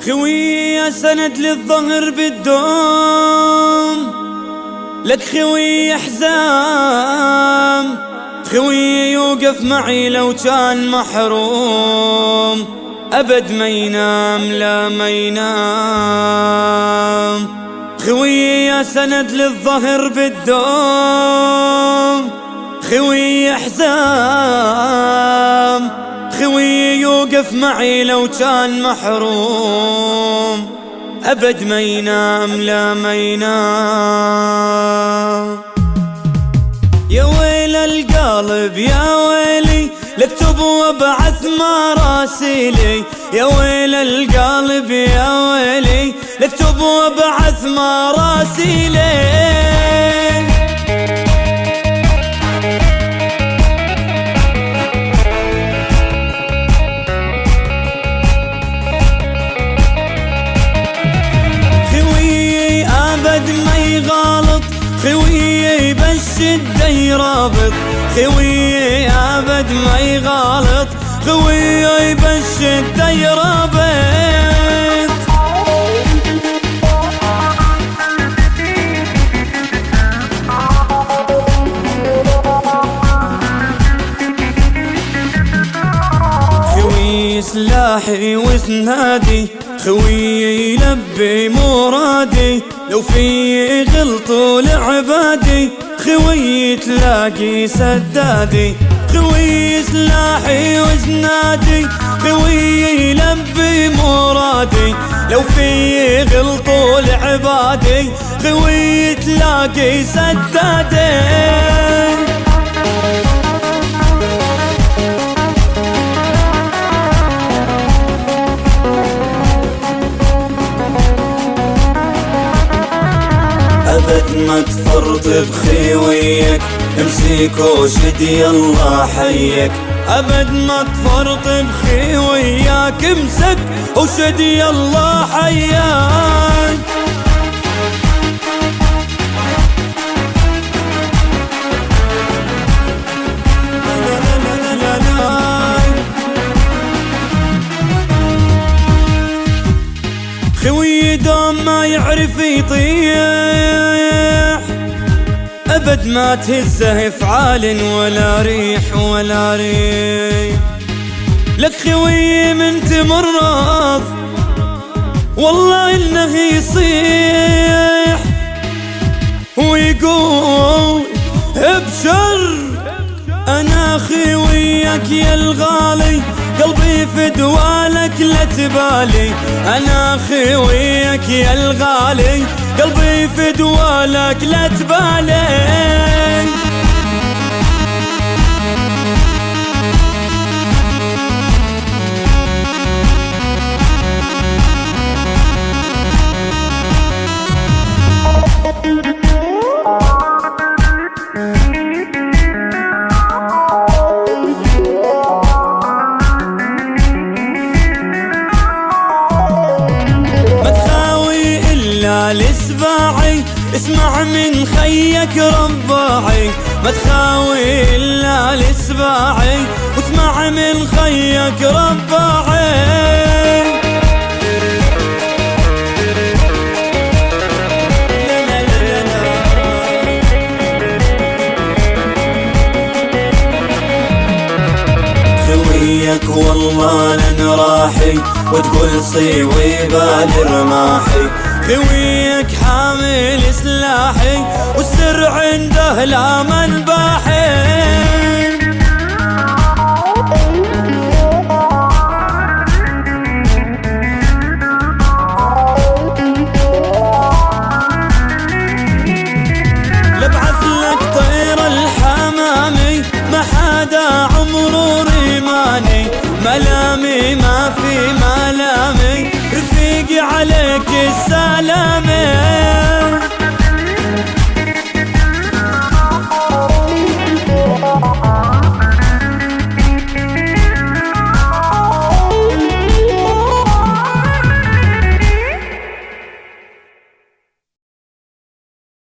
خوي سند للظهر بالدوم، لك خوي حزام، خوي يوقف معي لو كان محروم، أبد ما ينام لا ما ينام. خوي سند للظهر بالدوم، خوي حزام، خوي يوقف معي لو كان محروم، أبد ما ينام لا ما ينام. يا ويل القلب يا ويلي، لاكتب وابعث مراسيلي. يا ويل القلب يا ويلي، لاكتب وابعث مراسيلي. خوي بالشدة يرابط، خوي أبد ما يغالط، خوي بالشدة يرابط. خوي سلاحي وسنادي، خوي يلبي مرادي، لو في غلط لعبادي خوي تلاقي سدادي. خوي سلاحي وزنادي، خوي يلبي مرادي، لو في غلط لعبادي خوي تلاقي سدادي. أبد ما تفرط بخويك، امسك وشد يلا حيك. أبد ما تفرط بخويك، امسك وشد يلا حيك. خوي دوم ما يعرف يطيح، أبد ما تهزه افعال ولا ريح ولا ريح. لك خوي من تمرض والله إنه يصيح، ويقول ابشر أنا خويك يا الغالي، قلبي في دوالك لا تبالي. أنا خويك يا الغالي، قلبي في دوالك لا تبالي. لسباعي اسمع من خيك رباعي، ما تخاوي إلا لسباعي واسمع من خيك رباعي. خويك والله لن راحي، وتقول صيوي بالرماحي. خويك حامل سلاحي، والسر عنده لا منباحي. لبعث لك طير الحمامي، ما حدا عمره ريماني. ملامي ما في ملامي، رفيقي عليك السلام.